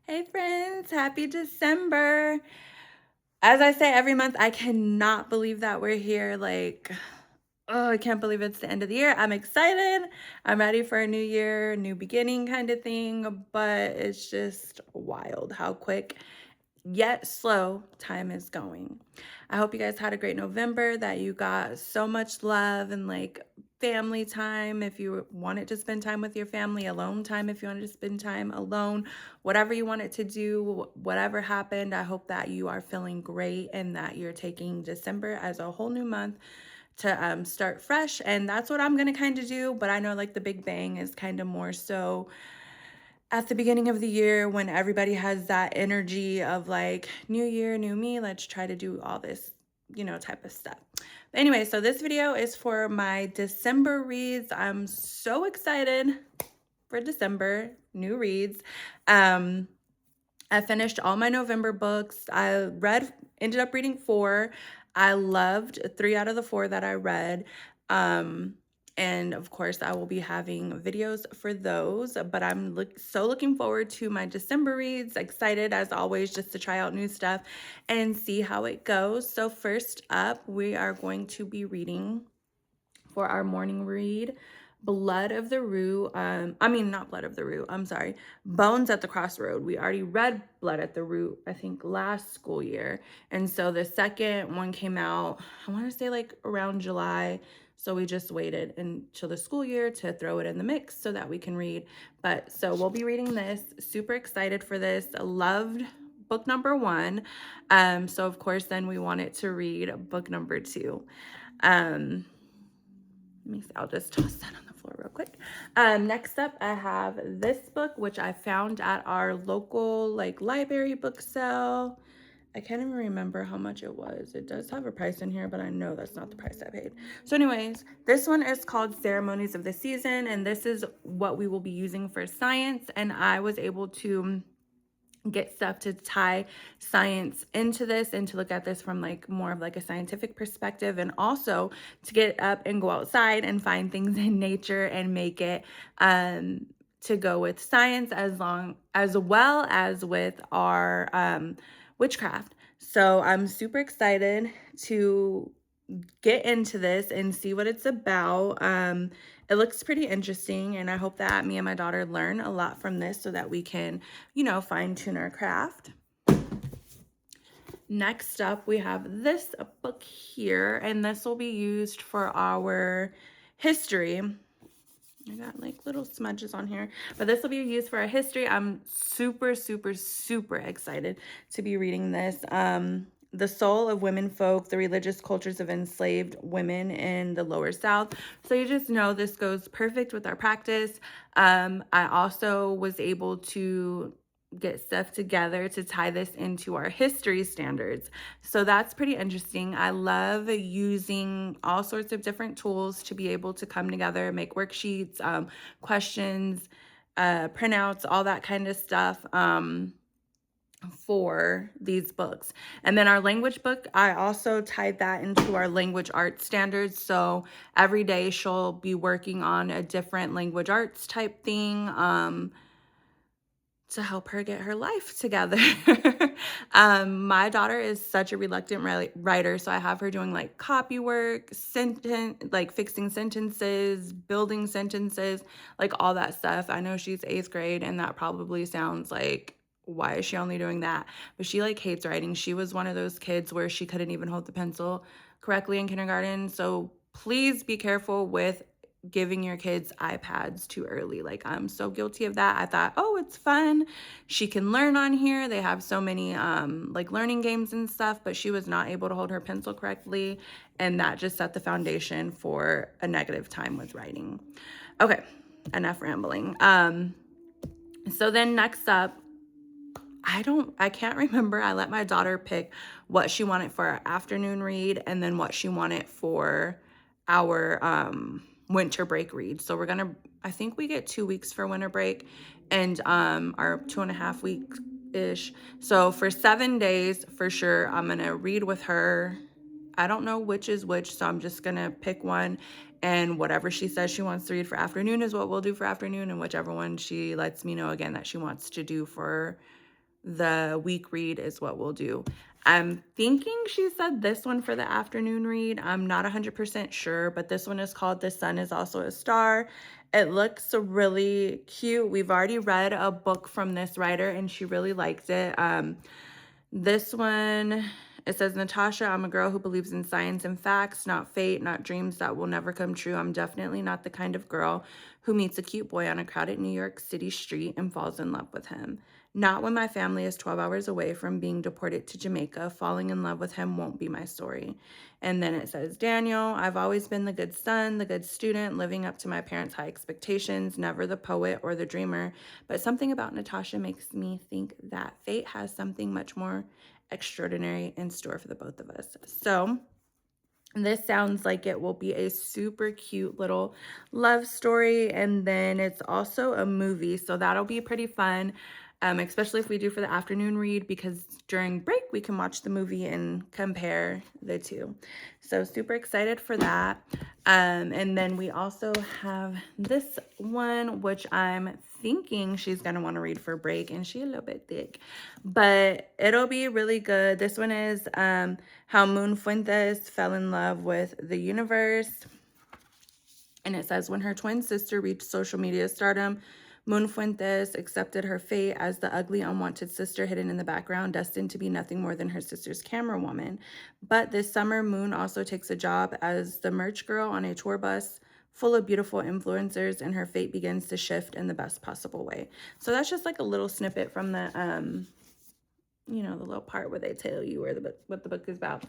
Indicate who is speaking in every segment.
Speaker 1: Hey friends, happy December. As I say every month, I cannot believe that we're here. Oh, I can't believe it's the end of the year. I'm excited. I'm ready for a new year, new beginning kind of thing, but it's just wild how quick yet slow time is going. I hope you guys had a great November, that you got so much love and family time if you wanted to spend time with your family, alone time if you wanted to spend time alone, whatever you wanted to do, whatever happened. I hope that you are feeling great and that you're taking December as a whole new month to start fresh. And that's what I'm going to kind of do. But I know the big bang is kind of more so at the beginning of the year when everybody has that energy of new year, new me, let's try to do all this, type of stuff. But anyway, so this video is for my December reads. I'm so excited for December, new reads. I finished all my November books. Ended up reading 4. I loved 3 out of the 4 that I read. And of course, I will be having videos for those, but I'm so looking forward to my December reads. Excited as always just to try out new stuff and see how it goes. So first up, we are going to be reading for our morning read Blood of the Rue. Not Blood of the Rue, I'm sorry. Bones at the Crossroad. We already read Blood at the Rue, I think, last school year. And so the second one came out, I want to say around July. So we just waited until the school year to throw it in the mix so that we can read. But so we'll be reading this. Super excited for this. Loved book number 1. So of course then we wanted to read book number 2. Let me see, I'll just toss that on the floor real quick. Next up, I have this book, which I found at our local library book sale. I can't even remember how much it was. It does have a price in here, but I know that's not the price I paid. So anyways, this one is called Ceremonies of the Season, and this is what we will be using for science. And I was able to get stuff to tie science into this and to look at this from more of a scientific perspective, and also to get up and go outside and find things in nature and make it to go with science as well as with our witchcraft. So I'm super excited to get into this and see what it's about. It looks pretty interesting, and I hope that me and my daughter learn a lot from this so that we can, fine tune our craft. Next up, we have this book here, and this will be used for our history. I got little smudges on here, but this will be used for our history. I'm super, super, super excited to be reading this. The Soul of Women Folk, the Religious Cultures of Enslaved Women in the Lower South. So you just know this goes perfect with our practice. I also was able to get stuff together to tie this into our history standards. So that's pretty interesting. I love using all sorts of different tools to be able to come together, make worksheets, questions, printouts, all that kind of stuff. For these books. And then our language book, I also tied that into our language arts standards. So every day she'll be working on a different language arts type thing to help her get her life together. My daughter is such a reluctant writer, so I have her doing copy work, fixing sentences, building sentences, all that stuff. I know she's 8th grade, and that probably sounds why is she only doing that? But she hates writing. She was one of those kids where she couldn't even hold the pencil correctly in kindergarten. So please be careful with giving your kids iPads too early. I'm so guilty of that. I thought, oh, it's fun. She can learn on here. They have so many learning games and stuff, but she was not able to hold her pencil correctly. And that just set the foundation for a negative time with writing. Okay, enough rambling. So then next up, I can't remember. I let my daughter pick what she wanted for our afternoon read and then what she wanted for our winter break read. So I think we get 2 weeks for winter break and our 2.5 weeks-ish. So for 7 days, for sure, I'm going to read with her. I don't know which is which, so I'm just going to pick one. And whatever she says she wants to read for afternoon is what we'll do for afternoon. And whichever one she lets me know again that she wants to do for the week read is what we'll do. I'm thinking she said this one for the afternoon read. I'm not 100% sure, but this one is called The Sun is Also a Star. It looks really cute. We've already read a book from this writer and she really liked it. This one, it says, Natasha, I'm a girl who believes in science and facts, not fate, not dreams that will never come true. I'm definitely not the kind of girl who meets a cute boy on a crowded New York City street and falls in love with him. Not when my family is 12 hours away from being deported to Jamaica. Falling in love with him won't be my story. And then it says, Daniel, I've always been the good son, the good student, living up to my parents' high expectations, never the poet or the dreamer. But something about Natasha makes me think that fate has something much more extraordinary in store for the both of us. So this sounds like it will be a super cute little love story. And then it's also a movie. So that'll be pretty fun, especially if we do for the afternoon read, because during break we can watch the movie and compare the two. So super excited for that. And then we also have this one, which I'm thinking she's going to want to read for break, and she's a little bit thick, but it'll be really good. This one is How Moon Fuentes Fell in Love with the Universe. And it says, when her twin sister reached social media stardom, Moon Fuentes accepted her fate as the ugly, unwanted sister hidden in the background, destined to be nothing more than her sister's camera woman. But this summer, Moon also takes a job as the merch girl on a tour bus full of beautiful influencers, and her fate begins to shift in the best possible way. So that's just like a little snippet from the the little part where they tell you what the book is about.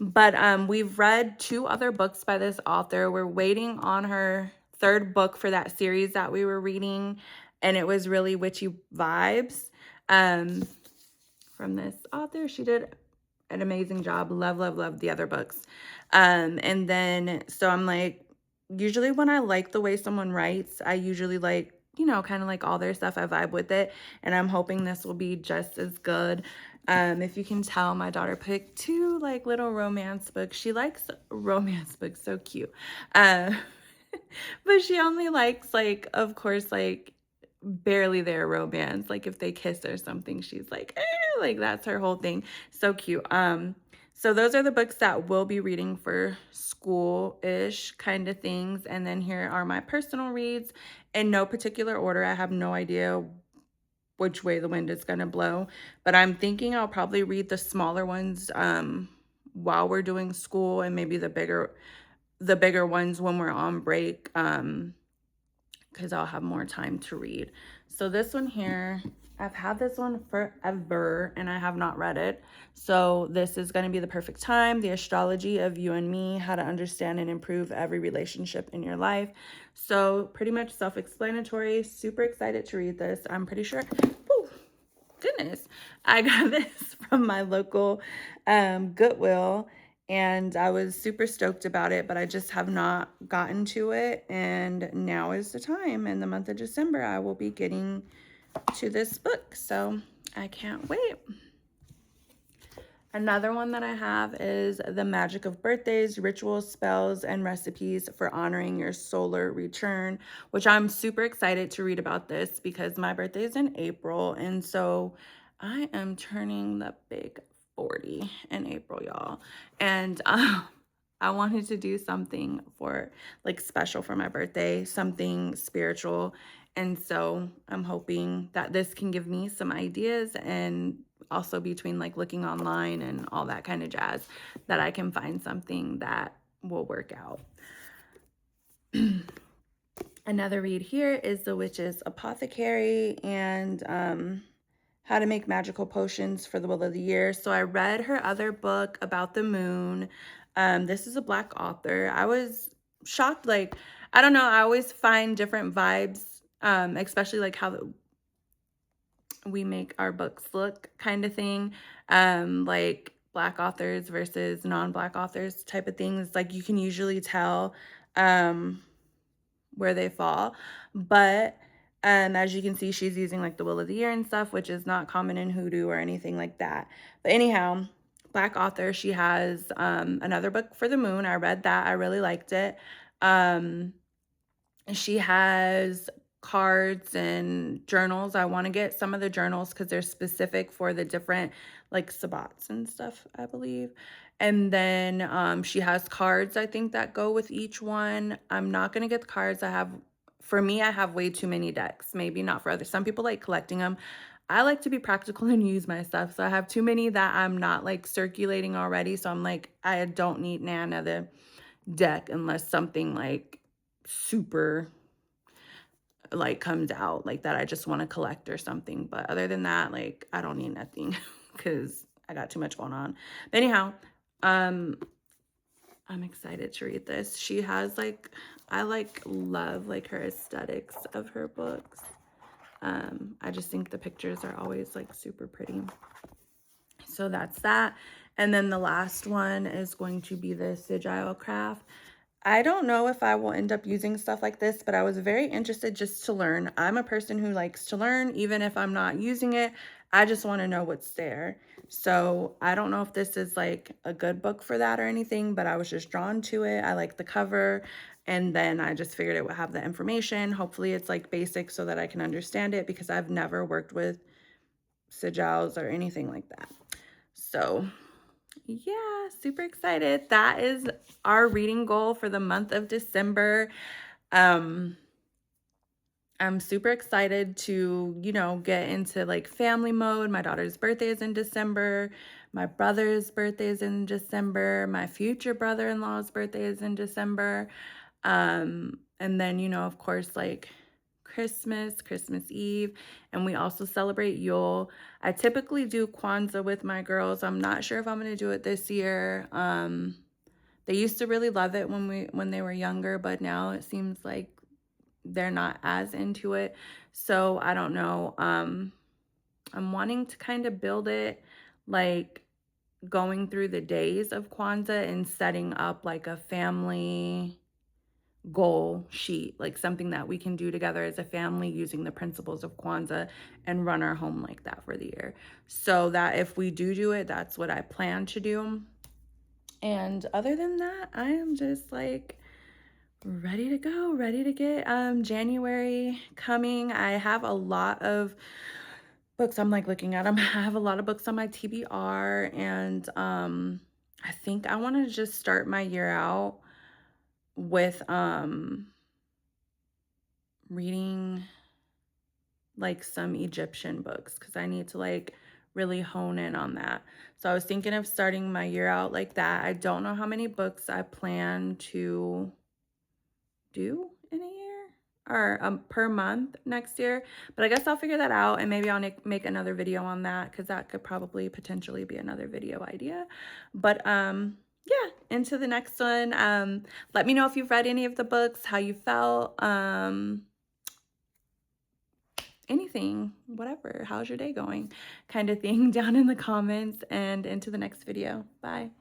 Speaker 1: But we've read 2 other books by this author. We're waiting on her 3rd book for that series that we were reading, and it was really witchy vibes from this author. She did an amazing job. Love the other books. And then so I'm like, usually when I like the way someone writes, I usually like, kind of like all their stuff. I vibe with it, and I'm hoping this will be just as good. If you can tell, my daughter picked 2 like little romance books. She likes romance books, so cute. Uh, but she only likes, like, of course, like barely their romance. Like if they kiss or something, she's like, like that's her whole thing. So cute. So those are the books that we'll be reading for school-ish kind of things. And then here are my personal reads in no particular order. I have no idea which way the wind is going to blow, but I'm thinking I'll probably read the smaller ones while we're doing school, and maybe the bigger ones when we're on break, because I'll have more time to read. So this one here, I've had this one forever and I have not read it. So this is going to be the perfect time. The Astrology of You and Me, How to Understand and Improve Every Relationship in Your Life. So pretty much self-explanatory. Super excited to read this. I'm pretty sure, oh, goodness, I got this from my local Goodwill. And I was super stoked about it, but I just have not gotten to it. And now is the time. In the month of December, I will be getting to this book. So I can't wait. Another one that I have is The Magic of Birthdays, Rituals, Spells, and Recipes for Honoring Your Solar Return, which I'm super excited to read about this because my birthday is in April. And so I am turning the big 40 in April, y'all. And I wanted to do something for like special for my birthday, something spiritual. And so I'm hoping that this can give me some ideas, and also between like looking online and all that kind of jazz, that I can find something that will work out. Another read here is The Witch's Apothecary and How to Make Magical Potions for the Will of the Year. So I read her other book about the moon. This is a Black author. I was shocked. Like, I don't know. I always find different vibes, especially like how we make our books look kind of thing. Like Black authors versus non-Black authors type of things. Like you can usually tell where they fall. But as you can see, she's using like the Will of the Year and stuff, which is not common in Hoodoo or anything like that. But anyhow, Black author, she has another book for the moon. I read that. I really liked it. She has cards and journals. I want to get some of the journals because they're specific for the different like sabbats and stuff, I believe. And then she has cards, I think, that go with each one. I'm not gonna get the cards. For me, I have way too many decks. Maybe not for others. Some people like collecting them. I like to be practical and use my stuff. So I have too many that I'm not like circulating already. So I'm like, I don't need another deck unless something like super like comes out like that I just want to collect or something. But other than that, like I don't need nothing because I got too much going on. But anyhow, um, I'm excited to read this. She has like, I like love like her aesthetics of her books. I just think the pictures are always like super pretty. So that's that. And then the last one is going to be the Sigil Craft. I don't know if I will end up using stuff like this, but I was very interested just to learn. I'm a person who likes to learn, even if I'm not using it. I just want to know what's there. So I don't know if this is like a good book for that or anything, but I was just drawn to it. I like the cover, and then I just figured it would have the information. Hopefully it's like basic so that I can understand it because I've never worked with sigils or anything like that. So yeah, super excited. That is our reading goal for the month of December. Um, I'm super excited to, get into like family mode. My daughter's birthday is in December. My brother's birthday is in December. My future brother-in-law's birthday is in December. And then, of course, like Christmas Eve, and we also celebrate Yule. I typically do Kwanzaa with my girls. I'm not sure if I'm going to do it this year. They used to really love it when they were younger, but now it seems like they're not as into it. So I don't know. I'm wanting to kind of build it like going through the days of Kwanzaa and setting up like a family goal sheet, like something that we can do together as a family using the principles of Kwanzaa and run our home like that for the year. So that if we do it, that's what I plan to do. And other than that, I am just like ready to go, ready to get January coming. I have a lot of books. I'm like looking at them. I have a lot of books on my TBR, and I think I want to just start my year out with reading like some Egyptian books because I need to like really hone in on that. So I was thinking of starting my year out like that. I don't know how many books I plan to do in a year or per month next year, but I guess I'll figure that out, and maybe I'll make another video on that because that could probably potentially be another video idea. But yeah, into the next one. Let me know if you've read any of the books, how you felt, anything, whatever, how's your day going kind of thing down in the comments, and into the next video. Bye.